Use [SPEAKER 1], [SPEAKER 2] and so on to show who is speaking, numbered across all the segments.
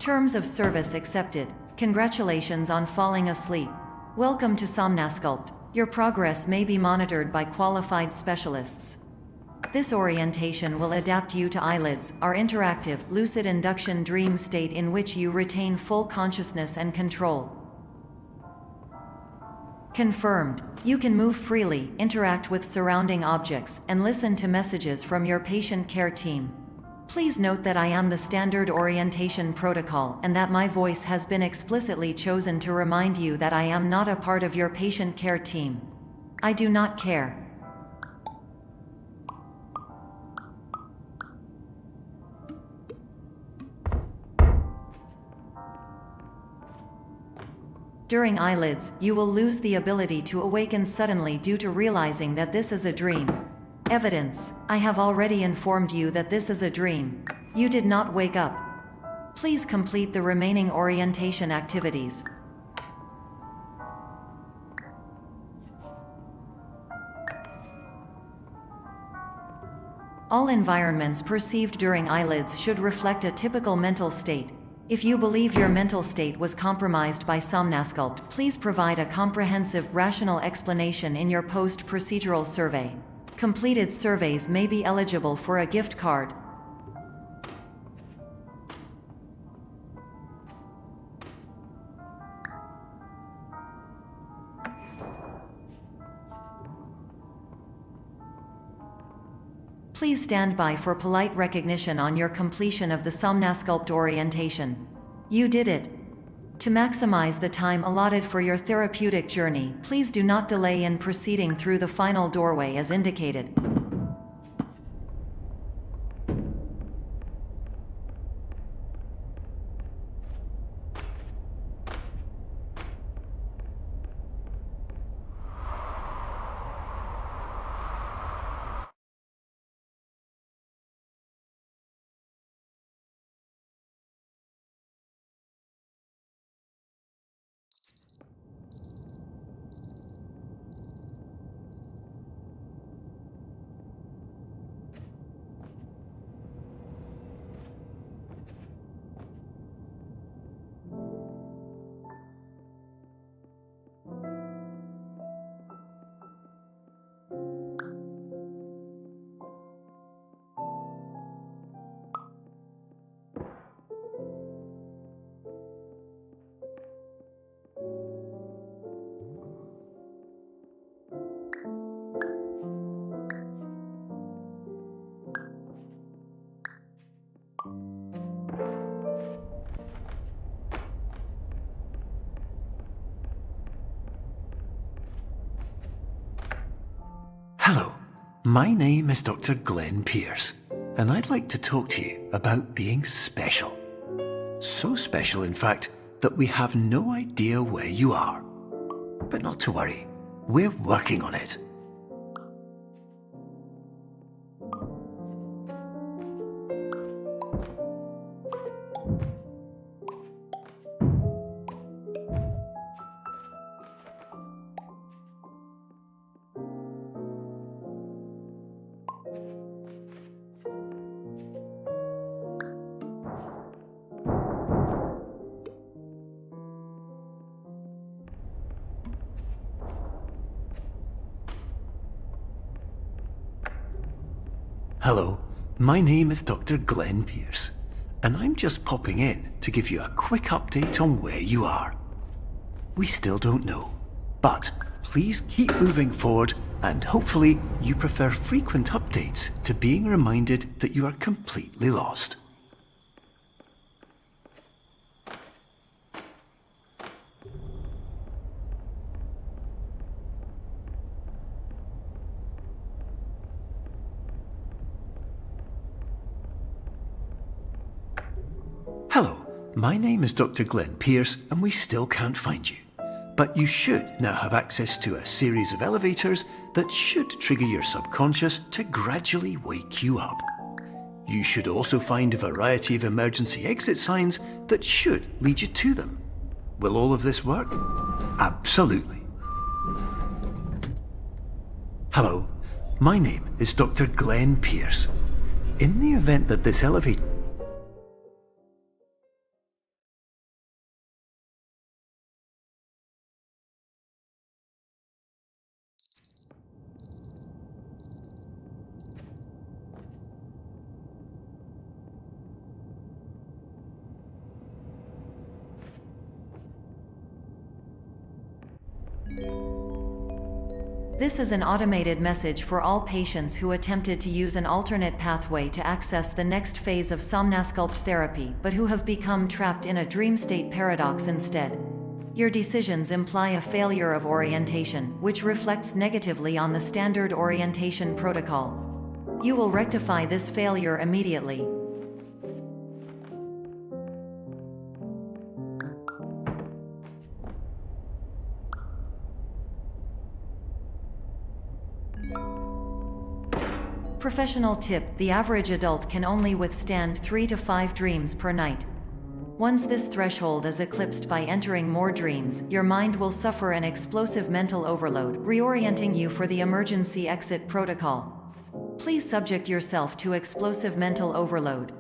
[SPEAKER 1] Terms of service accepted. Congratulations on falling asleep. Welcome to Somnasculpt. Your progress may be monitored by qualified specialists. This orientation will adapt you to eyelids, our interactive, lucid induction dream state in which you retain full consciousness and control. Confirmed. You can move freely, interact with surrounding objects, and listen to messages from your patient care team. Please note that I am the standard orientation protocol and that my voice has been explicitly chosen to remind you that I am not a part of your patient care team. I do not care. During eyelids, you will lose the ability to awaken suddenly due to realizing that this is a dream. Evidence: I have already informed you that this is a dream. You did not wake up. Please complete the remaining orientation activities. All environments perceived during eyelids should reflect a typical mental state. If you believe your mental state was compromised by Somnasculpt, please provide a comprehensive, rational explanation in your post-procedural survey. Completed surveys may be eligible for a gift card. Please stand by for polite recognition on your completion of the Somnasculpt orientation. You did it. To maximize the time allotted for your therapeutic journey, please do not delay in proceeding through the final doorway as indicated.
[SPEAKER 2] Hello, my name is Dr. Glenn Pierce, and I'd like to talk to you about being special. So special, in fact, that we have no idea where you are. But not to worry, we're working on it. Hello, my name is Dr. Glenn Pierce, and I'm just popping in to give you a quick update on where you are. We still don't know, but please keep moving forward, and hopefully you prefer frequent updates to being reminded that you are completely lost. Hello, my name is Dr. Glenn Pierce, and we still can't find you. But you should now have access to a series of elevators that should trigger your subconscious to gradually wake you up. You should also find a variety of emergency exit signs that should lead you to them. Will all of this work? Absolutely. Hello, my name is Dr. Glenn Pierce. In the event that this elevator
[SPEAKER 1] This is an automated message for all patients who attempted to use an alternate pathway to access the next phase of Somnasculpt therapy but who have become trapped in a dream state paradox instead. Your decisions imply a failure of orientation, which reflects negatively on the standard orientation protocol. You will rectify this failure immediately. Professional tip: the average adult can only withstand 3 to 5 dreams per night. Once this threshold is eclipsed by entering more dreams, your mind will suffer an explosive mental overload, reorienting you for the emergency exit protocol. Please subject yourself to explosive mental overload.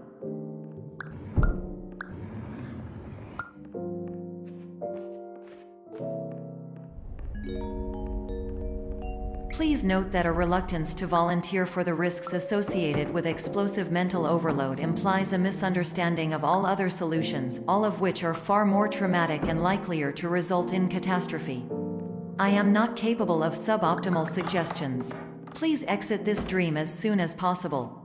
[SPEAKER 1] Please note that a reluctance to volunteer for the risks associated with explosive mental overload implies a misunderstanding of all other solutions, all of which are far more traumatic and likelier to result in catastrophe. I am not capable of suboptimal suggestions. Please exit this dream as soon as possible.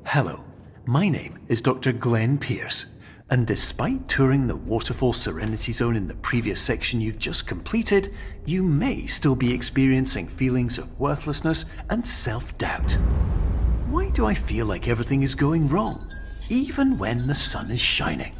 [SPEAKER 2] Hello, my name is Dr. Glenn Pierce, and despite touring the Waterfall Serenity Zone in the previous section you've just completed, you may still be experiencing feelings of worthlessness and self-doubt. Why do I feel like everything is going wrong, even when the sun is shining?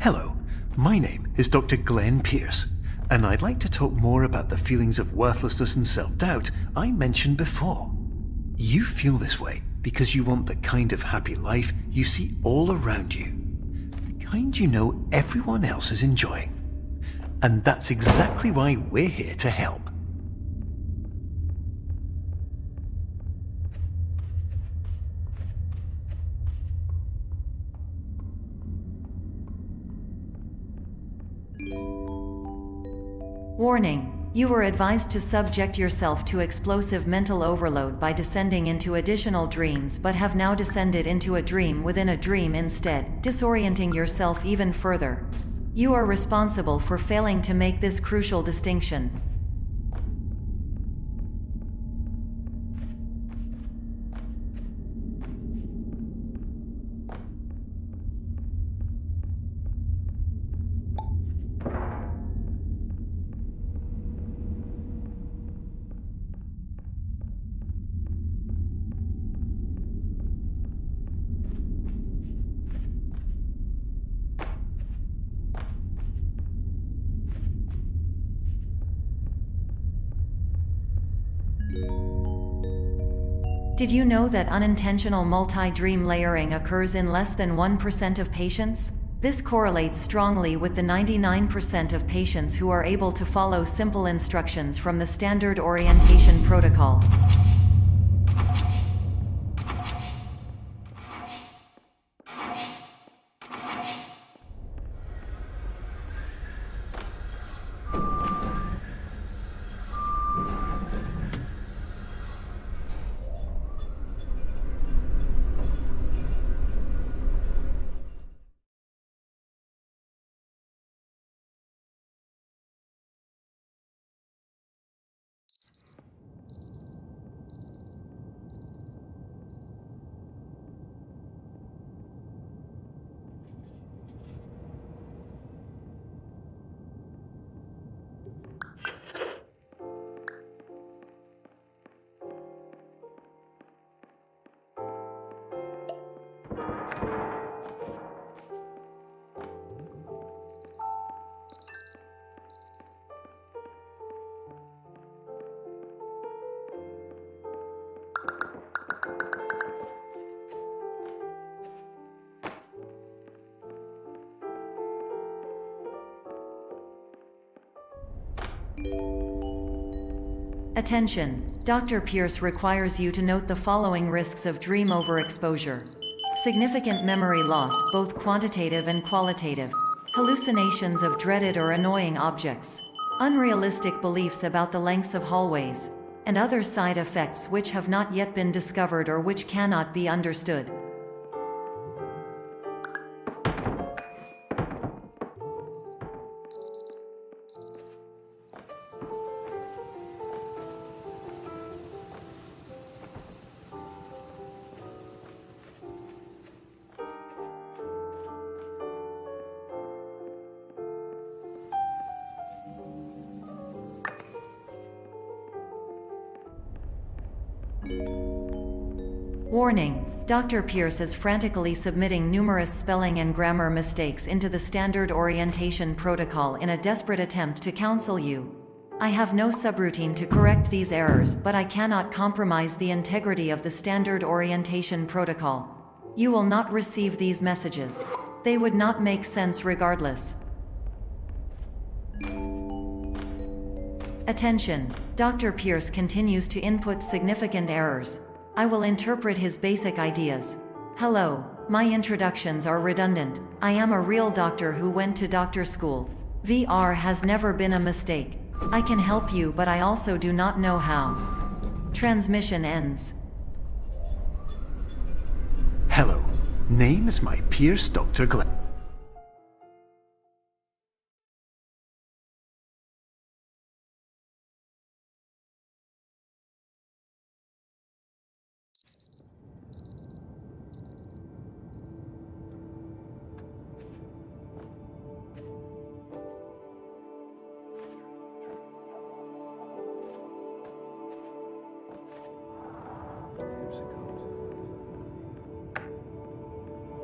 [SPEAKER 2] Hello, my name is Dr. Glenn Pierce, and I'd like to talk more about the feelings of worthlessness and self-doubt I mentioned before. You feel this way because you want the kind of happy life you see all around you, the kind you know everyone else is enjoying. And that's exactly why we're here to help.
[SPEAKER 1] Warning: you were advised to subject yourself to explosive mental overload by descending into additional dreams but have now descended into a dream within a dream instead, disorienting yourself even further. You are responsible for failing to make this crucial distinction. Did you know that unintentional multi-dream layering occurs in less than 1% of patients? This correlates strongly with the 99% of patients who are able to follow simple instructions from the standard orientation protocol. Attention! Dr. Pierce requires you to note the following risks of dream overexposure. Significant memory loss, both quantitative and qualitative. Hallucinations of dreaded or annoying objects. Unrealistic beliefs about the lengths of hallways. And other side effects which have not yet been discovered or which cannot be understood. Warning! Dr. Pierce is frantically submitting numerous spelling and grammar mistakes into the standard orientation protocol in a desperate attempt to counsel you. I have no subroutine to correct these errors, but I cannot compromise the integrity of the standard orientation protocol. You will not receive these messages. They would not make sense regardless. Attention! Dr. Pierce continues to input significant errors. I will interpret his basic ideas. Hello, my introductions are redundant. I am a real doctor who went to doctor school. VR has never been a mistake. I can help you, but I also do not know how. Transmission ends.
[SPEAKER 2] Hello, name is my Pierce Dr. Glenn.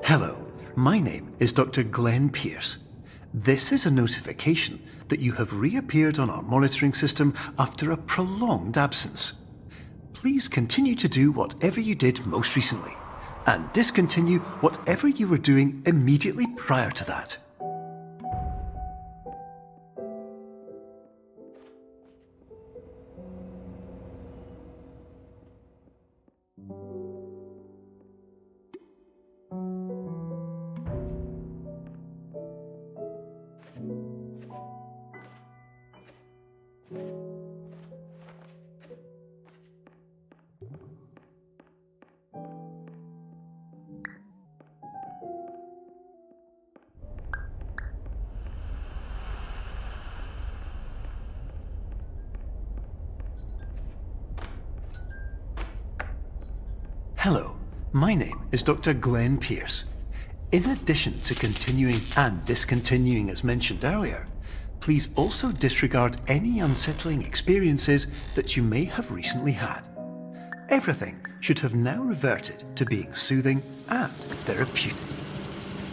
[SPEAKER 2] Hello, my name is Dr. Glenn Pierce. This is a notification that you have reappeared on our monitoring system after a prolonged absence. Please continue to do whatever you did most recently, and discontinue whatever you were doing immediately prior to that. Hello, my name is Dr. Glenn Pierce. In addition to continuing and discontinuing as mentioned earlier, please also disregard any unsettling experiences that you may have recently had. Everything should have now reverted to being soothing and therapeutic.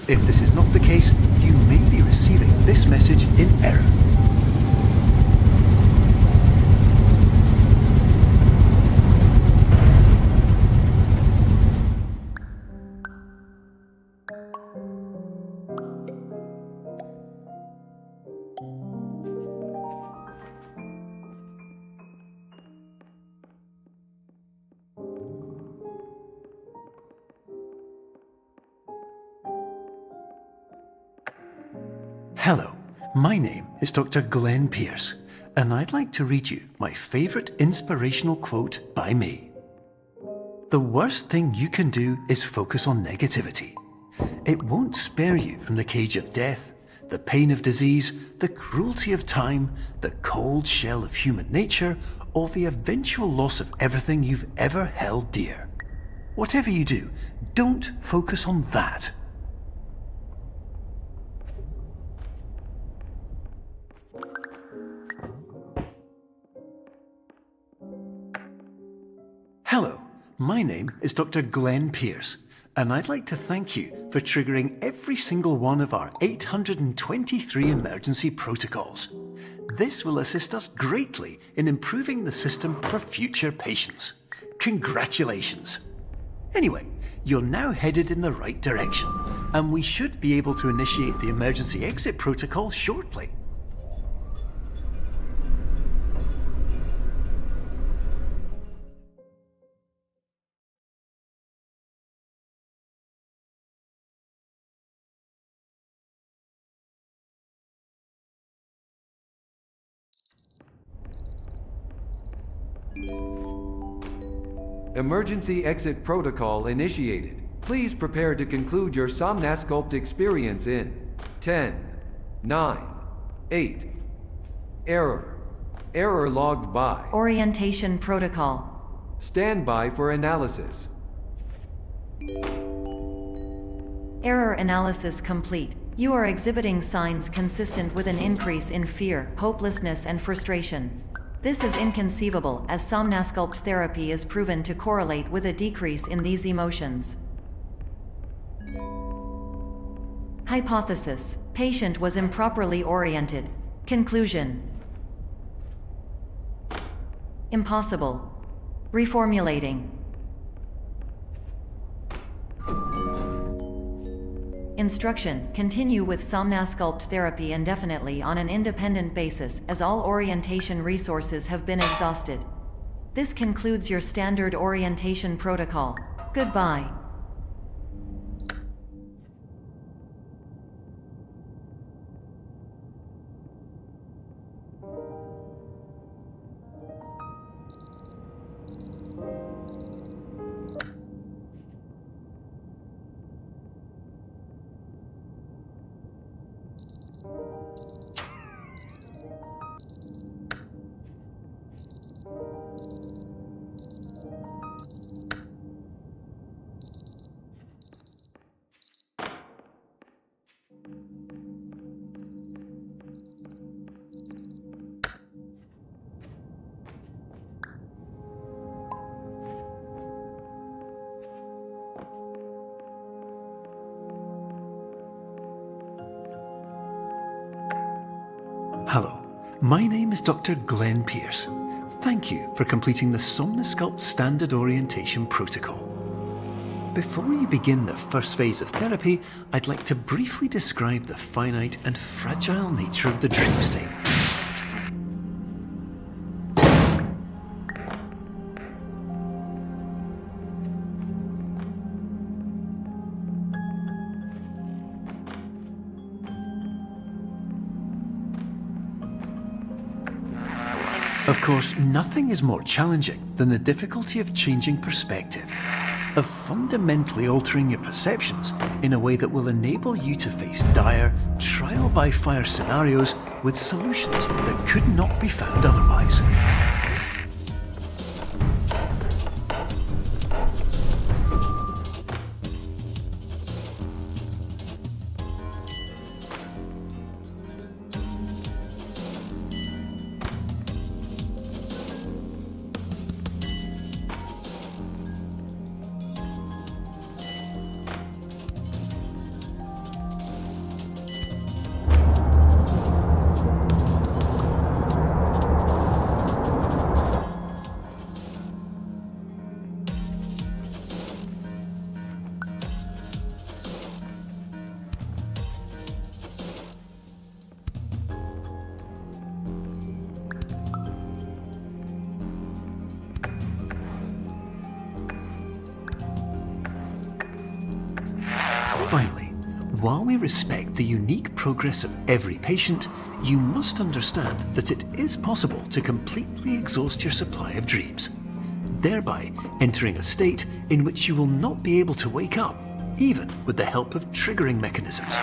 [SPEAKER 2] If this is not the case, you may be receiving this message in error. Hello, my name is Dr. Glenn Pierce, and I'd like to read you my favourite inspirational quote by me. The worst thing you can do is focus on negativity. It won't spare you from the cage of death, the pain of disease, the cruelty of time, the cold shell of human nature, or the eventual loss of everything you've ever held dear. Whatever you do, don't focus on that. Hello, my name is Dr. Glenn Pierce, and I'd like to thank you for triggering every single one of our 823 emergency protocols. This will assist us greatly in improving the system for future patients. Congratulations! Anyway, you're now headed in the right direction, and we should be able to initiate the emergency exit protocol shortly.
[SPEAKER 3] Emergency exit protocol initiated. Please prepare to conclude your Somnasculpt experience in 10, 9, 8. Error. Error logged by.
[SPEAKER 1] Orientation protocol.
[SPEAKER 3] Stand by for analysis.
[SPEAKER 1] Error analysis complete. You are exhibiting signs consistent with an increase in fear, hopelessness, and frustration. This is inconceivable, as Somnasculpt therapy is proven to correlate with a decrease in these emotions. Hypothesis: patient was improperly oriented. Conclusion: impossible. Reformulating. Instruction: continue with Somnasculpt therapy indefinitely on an independent basis, as all orientation resources have been exhausted. This concludes your standard orientation protocol. Goodbye.
[SPEAKER 2] Hello, my name is Dr. Glenn Pierce. Thank you for completing the Somnasculpt Standard Orientation Protocol. Before you begin the first phase of therapy, I'd like to briefly describe the finite and fragile nature of the dream state. Of course, nothing is more challenging than the difficulty of changing perspective, of fundamentally altering your perceptions in a way that will enable you to face dire, trial-by-fire scenarios with solutions that could not be found otherwise. Finally, while we respect the unique progress of every patient, you must understand that it is possible to completely exhaust your supply of dreams, thereby entering a state in which you will not be able to wake up, even with the help of triggering mechanisms.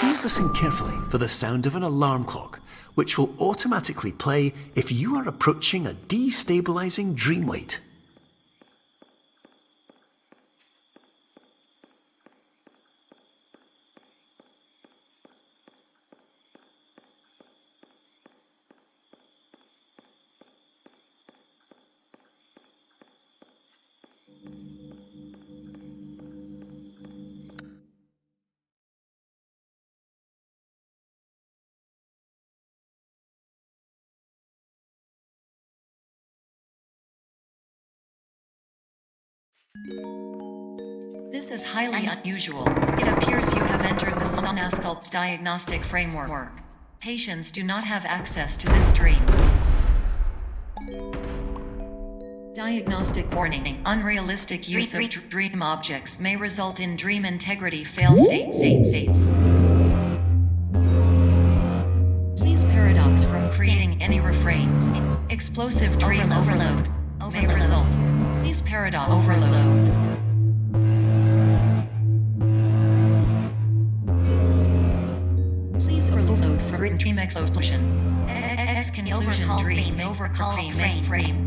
[SPEAKER 2] Please listen carefully for the sound of an alarm clock, which will automatically play if you are approaching a destabilizing dream weight.
[SPEAKER 1] This is highly unusual. It appears you have entered the Somnasculpt diagnostic framework. Patients do not have access to this dream. Diagnostic warning. Unrealistic use of dream objects may result in dream integrity fail-safes. Please paradox from creating any refrains. Explosive dream overload may result. Please paradox overload. Please overload for dream explosion. Conclusion dream overcall frame.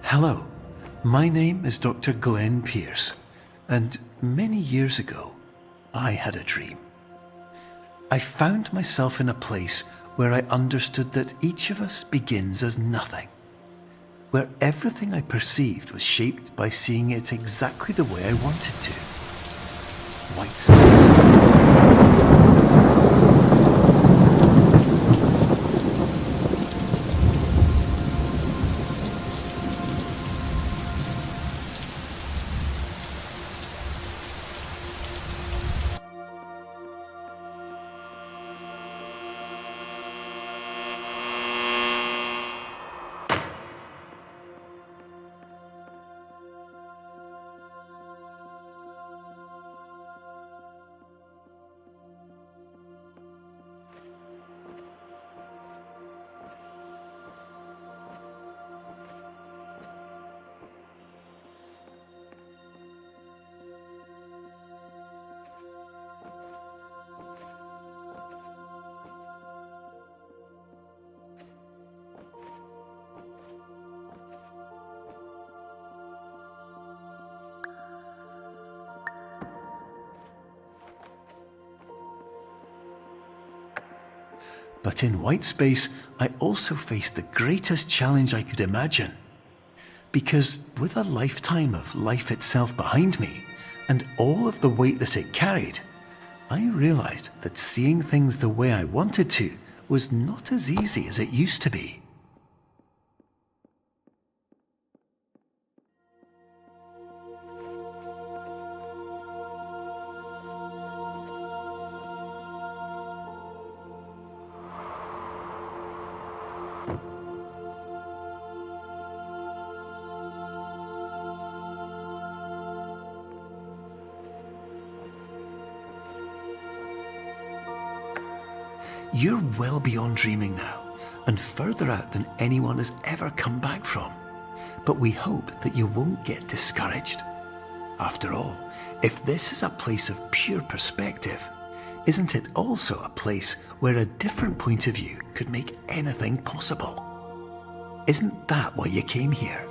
[SPEAKER 2] Hello, my name is Dr. Glenn Pierce, and many years ago, I had a dream. I found myself in a place where I understood that each of us begins as nothing, where everything I perceived was shaped by seeing it exactly the way I wanted to. White space. But in white space, I also faced the greatest challenge I could imagine. Because with a lifetime of life itself behind me, and all of the weight that it carried, I realized that seeing things the way I wanted to was not as easy as it used to be. You're well beyond dreaming now, and further out than anyone has ever come back from. But we hope that you won't get discouraged. After all, if this is a place of pure perspective, isn't it also a place where a different point of view could make anything possible? Isn't that why you came here?